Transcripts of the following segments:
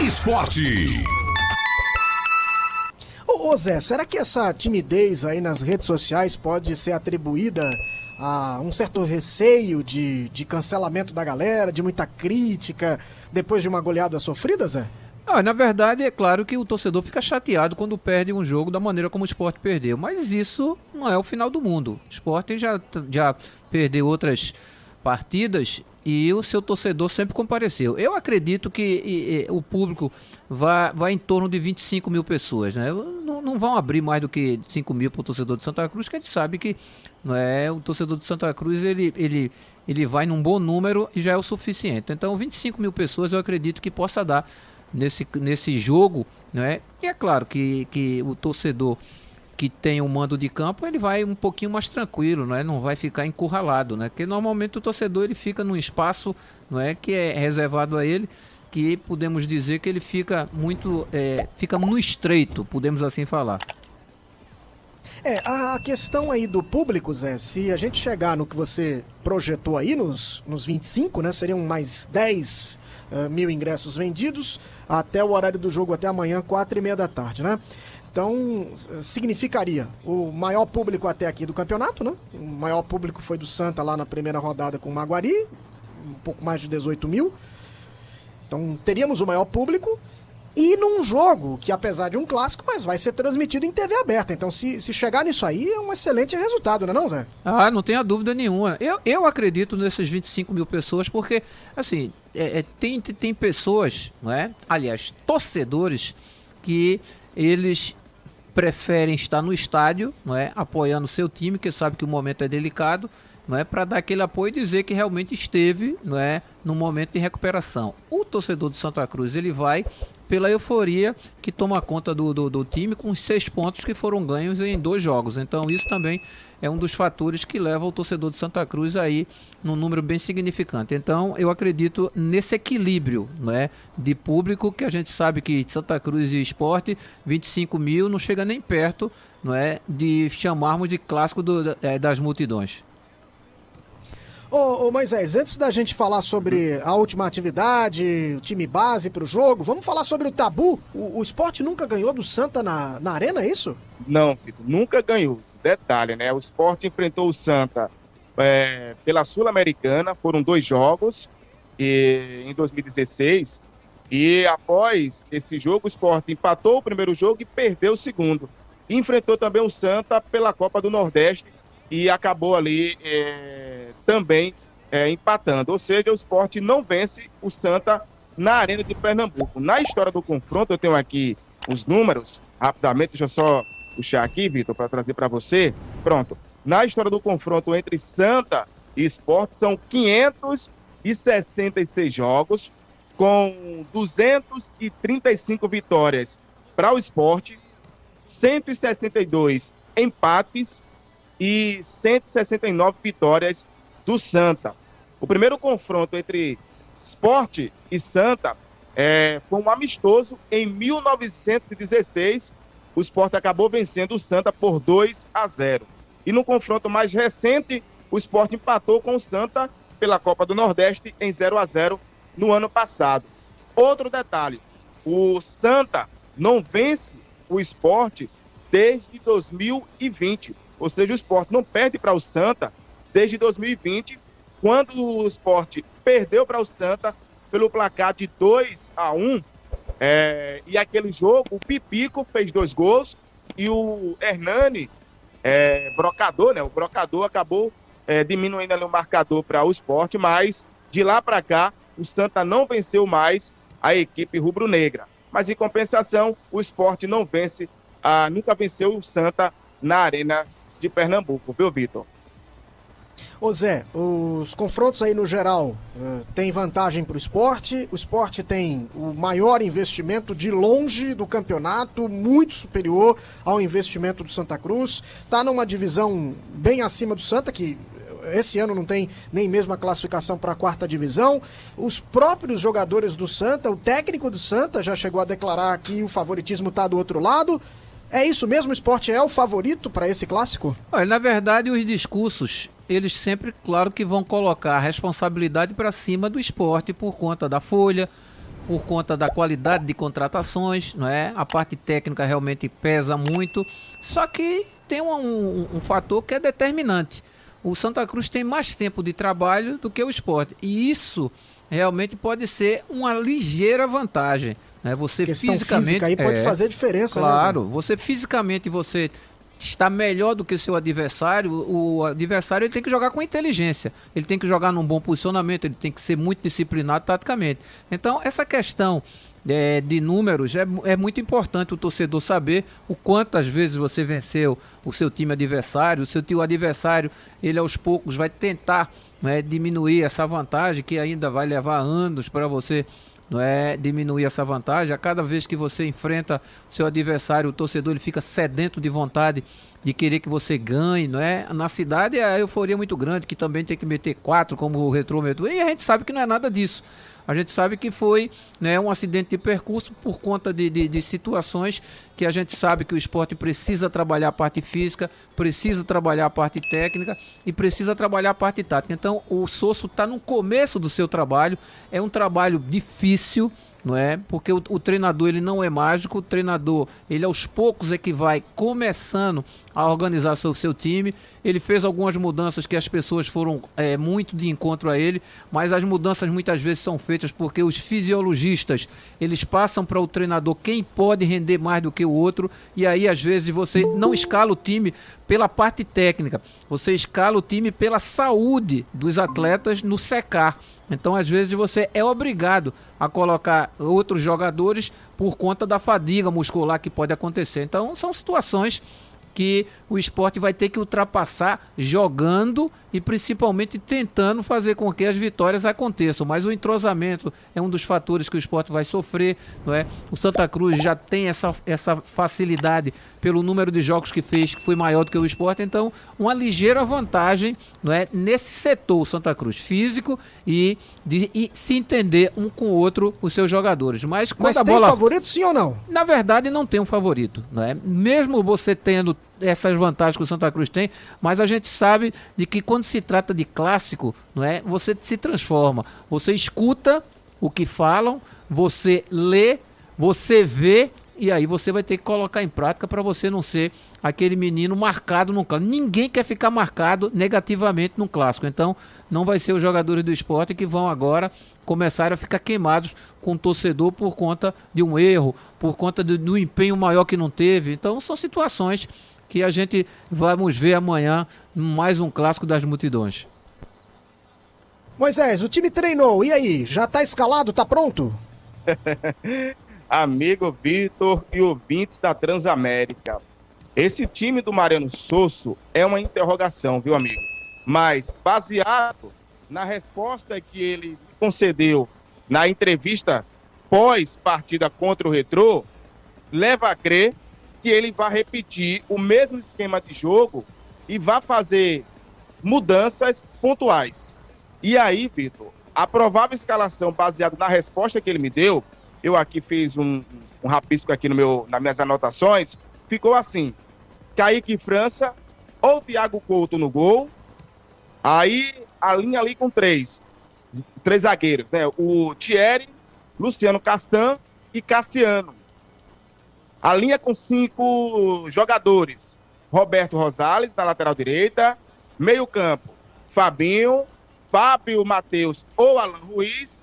Esporte. Ô Zé, será que essa timidez aí nas redes sociais pode ser atribuída a um certo receio de cancelamento da galera, de muita crítica, depois de uma goleada sofrida, Zé? Na verdade, é claro que o torcedor fica chateado quando perde um jogo da maneira como o Sport perdeu, mas isso não é o final do mundo. O Sport já perdeu outras partidas e o seu torcedor sempre compareceu. Eu acredito que o público vai em torno de 25 mil pessoas, né? Não vão abrir mais do que 5 mil para o torcedor de Santa Cruz, que a gente sabe que não é, o torcedor de Santa Cruz ele vai num bom número e já é o suficiente. Então 25 mil pessoas eu acredito que possa dar nesse jogo, né? E é claro que o torcedor que tem um mando de campo, ele vai um pouquinho mais tranquilo, né? Não vai ficar encurralado, né? Porque normalmente o torcedor ele fica num espaço, não é, que é reservado a ele, que podemos dizer que ele fica muito, fica no estreito, podemos assim falar. A questão aí do público, Zé, se a gente chegar no que você projetou aí, nos 25, né? Seriam mais 10 mil ingressos vendidos até o horário do jogo, até amanhã, 4h30 da tarde, né? Então, significaria o maior público até aqui do campeonato, né? O maior público foi do Santa lá na primeira rodada com o Maguari, um pouco mais de 18 mil. Então, teríamos o maior público e num jogo que, apesar de um clássico, mas vai ser transmitido em TV aberta. Então, se chegar nisso aí, é um excelente resultado, não é não, Zé? Não tenha dúvida nenhuma. Eu acredito nesses 25 mil pessoas porque, assim, tem pessoas, não é? Aliás, torcedores que eles preferem estar no estádio, não é, apoiando o seu time, que sabe que o momento é delicado, não é, para dar aquele apoio e dizer que realmente esteve, não é, no momento de recuperação. O torcedor do Santa Cruz, ele vai pela euforia que toma conta do time com os 6 pontos que foram ganhos em 2 jogos. Então isso também é um dos fatores que leva o torcedor de Santa Cruz aí num número bem significante. Então eu acredito nesse equilíbrio, né, de público, que a gente sabe que Santa Cruz e Sport, 25 mil não chega nem perto, não é, de chamarmos de clássico das multidões. Ô Moisés, antes da gente falar sobre a última atividade, o time base para o jogo, vamos falar sobre o tabu. O Sport nunca ganhou do Santa na Arena, é isso? Não, Vitor, nunca ganhou. Detalhe, né? O Sport enfrentou o Santa pela Sul-Americana, foram 2 jogos em 2016, e após esse jogo o Sport empatou o primeiro jogo e perdeu o segundo. Enfrentou também o Santa pela Copa do Nordeste e acabou ali também empatando. Ou seja, o Sport não vence o Santa na Arena de Pernambuco. Na história do confronto, eu tenho aqui os números, rapidamente, deixa eu só puxar aqui, Vitor, para trazer para você. Pronto. Na história do confronto entre Santa e Sport, são 566 jogos, com 235 vitórias para o Sport, 162 empates e 169 vitórias do Santa. O primeiro confronto entre Sport e Santa foi um amistoso em 1916. O Sport acabou vencendo o Santa por 2-0. E no confronto mais recente, o Sport empatou com o Santa pela Copa do Nordeste em 0-0 no ano passado. Outro detalhe, o Santa não vence o Sport desde 2020. Ou seja, o Sport não perde para o Santa desde 2020, quando o Sport perdeu para o Santa pelo placar de 2-1. E aquele jogo, o Pipico fez 2 gols e o Hernani, brocador, né? O brocador acabou diminuindo ali o marcador para o Sport, mas de lá para cá o Santa não venceu mais a equipe rubro-negra. Mas em compensação, o Sport não vence, nunca venceu o Santa na Arena de Pernambuco, viu, Vitor? Ô Zé, os confrontos aí no geral tem vantagem para o esporte tem o maior investimento de longe do campeonato, muito superior ao investimento do Santa Cruz, tá numa divisão bem acima do Santa, que esse ano não tem nem mesmo a classificação para a 4ª divisão. Os próprios jogadores do Santa, o técnico do Santa já chegou a declarar que o favoritismo está do outro lado. É isso mesmo? O Sport é o favorito para esse clássico? Olha, na verdade, os discursos, eles sempre, claro que vão colocar a responsabilidade para cima do Sport por conta da folha, por conta da qualidade de contratações, não é? A parte técnica realmente pesa muito, só que tem um fator que é determinante. O Santa Cruz tem mais tempo de trabalho do que o Sport, e isso realmente pode ser uma ligeira vantagem, né? Você questão fisicamente física aí pode fazer diferença, claro, né, Zé? você fisicamente você está melhor do que seu adversário. O adversário ele tem que jogar com inteligência, ele tem que jogar num bom posicionamento, ele tem que ser muito disciplinado taticamente. Então essa questão de números é muito importante o torcedor saber o quantas vezes você venceu o seu time adversário. O seu time adversário, ele aos poucos vai tentar, né, diminuir essa vantagem, que ainda vai levar anos para você, não é, diminuir essa vantagem. A cada vez que você enfrenta o seu adversário, o torcedor ele fica sedento de vontade de querer que você ganhe, não é? Na cidade a euforia é muito grande, que também tem que meter 4, como o Retrô meteu, e a gente sabe que não é nada disso. A gente sabe que foi, né, um acidente de percurso por conta de situações que a gente sabe que o esporte precisa trabalhar a parte física, precisa trabalhar a parte técnica e precisa trabalhar a parte tática. Então o Sosso está no começo do seu trabalho, é um trabalho difícil, não é? Porque o treinador ele não é mágico, o treinador ele aos poucos é que vai começando a organizar seu time. Ele fez algumas mudanças que as pessoas foram muito de encontro a ele, mas as mudanças muitas vezes são feitas porque os fisiologistas eles passam para o treinador quem pode render mais do que o outro, e aí às vezes você não escala o time pela parte técnica, você escala o time pela saúde dos atletas no secar. Então, às vezes, você é obrigado a colocar outros jogadores por conta da fadiga muscular que pode acontecer. Então, são situações que o esporte vai ter que ultrapassar jogando e principalmente tentando fazer com que as vitórias aconteçam. Mas o entrosamento é um dos fatores que o esporte vai sofrer, não é? O Santa Cruz já tem essa facilidade pelo número de jogos que fez, que foi maior do que o esporte. Então, uma ligeira vantagem, não é, nesse setor, o Santa Cruz, físico e se entender um com o outro, os seus jogadores. Mas quando a tem bola... favorito, sim ou não? Na verdade, não tem um favorito, não é? Mesmo você tendo essas vantagens que o Santa Cruz tem, mas a gente sabe de que quando se trata de clássico, não é? Você se transforma, você escuta o que falam, você lê, você vê, e aí você vai ter que colocar em prática para você não ser aquele menino marcado no clássico. Ninguém quer ficar marcado negativamente no clássico, então não vai ser os jogadores do esporte que vão agora começar a ficar queimados com o torcedor por conta de um erro, por conta do empenho maior que não teve. Então são situações que a gente vamos ver amanhã, mais um clássico das multidões. Moisés, o time treinou, e aí? Já tá escalado, tá pronto? Amigo Vitor e ouvintes da Transamérica, esse time do Mariano Sosso é uma interrogação, viu, amigo? Mas baseado na resposta que ele concedeu na entrevista pós-partida contra o Retrô, leva a crer que ele vai repetir o mesmo esquema de jogo e vai fazer mudanças pontuais. E aí, Vitor, a provável escalação baseada na resposta que ele me deu, eu aqui fiz um rabisco aqui nas minhas anotações, ficou assim: Kaique França ou Thiago Couto no gol, aí a linha ali com três zagueiros, né? O Thierry, Luciano Castan e Cassiano. A linha com 5 jogadores: Roberto Rosales na lateral direita, meio campo, Fabinho, Fábio Matheus ou Alan Ruiz,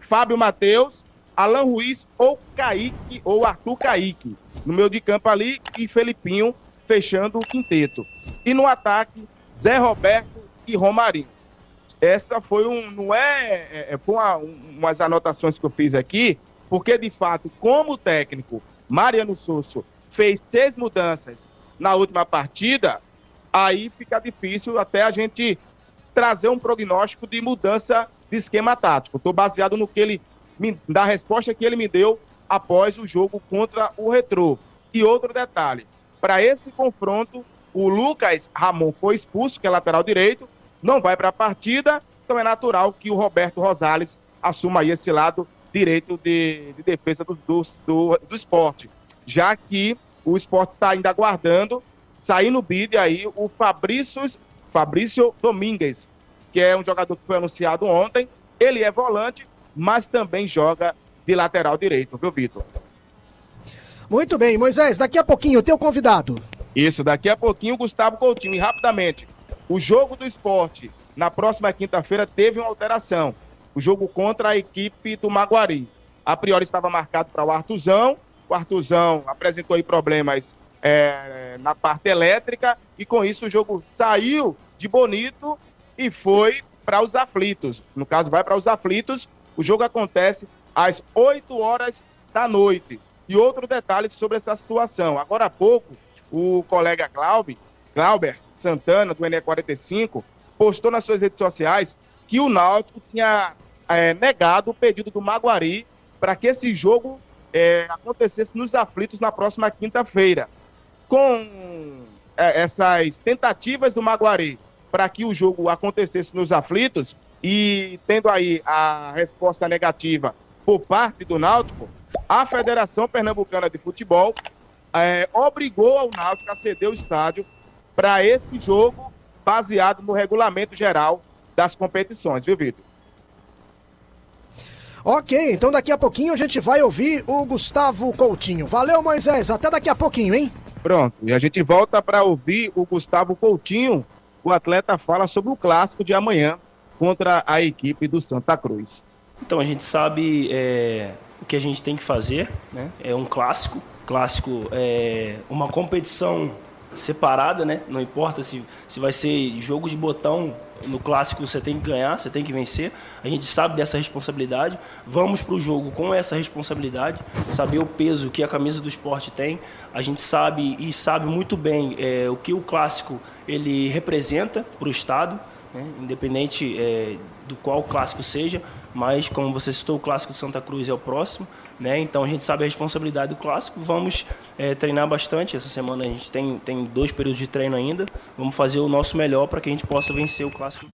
Fábio Matheus, Alan Ruiz ou Kaique ou Arthur Kaique. No meio de campo ali, e Felipinho fechando o quinteto. E no ataque, Zé Roberto e Romarinho. Essa foi umas anotações que eu fiz aqui, porque de fato, como técnico, Mariano Sosso fez 6 mudanças na última partida, aí fica difícil até a gente trazer um prognóstico de mudança de esquema tático. Estou baseado da resposta que ele me deu após o jogo contra o Retrô. E outro detalhe, para esse confronto, o Lucas Ramon foi expulso, que é lateral direito, não vai para a partida, então é natural que o Roberto Rosales assuma aí esse lado direito de defesa do esporte, já que o esporte está ainda aguardando sair no bid aí o Fabrício Domingues, que é um jogador que foi anunciado ontem. Ele é volante, mas também joga de lateral direito, viu, Vitor? Muito bem, Moisés, daqui a pouquinho o teu convidado. Isso, daqui a pouquinho o Gustavo Coutinho. E rapidamente, o jogo do Sport na próxima quinta-feira teve uma alteração. O jogo contra a equipe do Maguari. A priori estava marcado para o Artuzão. O Artuzão apresentou aí problemas na parte elétrica e com isso o jogo saiu de Bonito e foi para os Aflitos. No caso, vai para os Aflitos. O jogo acontece às 8 horas da noite. E outro detalhe sobre essa situação. Agora há pouco, o colega Glauber Santana, do NE45, postou nas suas redes sociais que o Náutico tinha negado o pedido do Maguari para que esse jogo acontecesse nos Aflitos na próxima quinta-feira. Com essas tentativas do Maguari para que o jogo acontecesse nos Aflitos e tendo aí a resposta negativa por parte do Náutico, a Federação Pernambucana de Futebol obrigou ao Náutico a ceder o estádio para esse jogo baseado no regulamento geral das competições, viu, Vitor? Ok, então daqui a pouquinho a gente vai ouvir o Gustavo Coutinho. Valeu, Moisés, até daqui a pouquinho, hein? Pronto, e a gente volta para ouvir o Gustavo Coutinho. O atleta fala sobre o clássico de amanhã contra a equipe do Santa Cruz. Então, a gente sabe o que a gente tem que fazer, né? É um clássico. Clássico é uma competição separada, né? Não importa se vai ser jogo de botão. No clássico você tem que ganhar, você tem que vencer. A gente sabe dessa responsabilidade. Vamos para o jogo com essa responsabilidade, saber o peso que a camisa do Sport tem. A gente sabe e sabe muito bem o que o clássico ele representa para o estado, né? Independente do qual clássico seja, mas como você citou, o clássico de Santa Cruz é o próximo, né? Então a gente sabe a responsabilidade do clássico. Vamos treinar bastante. Essa semana a gente tem 2 períodos de treino ainda. Vamos fazer o nosso melhor para que a gente possa vencer o clássico.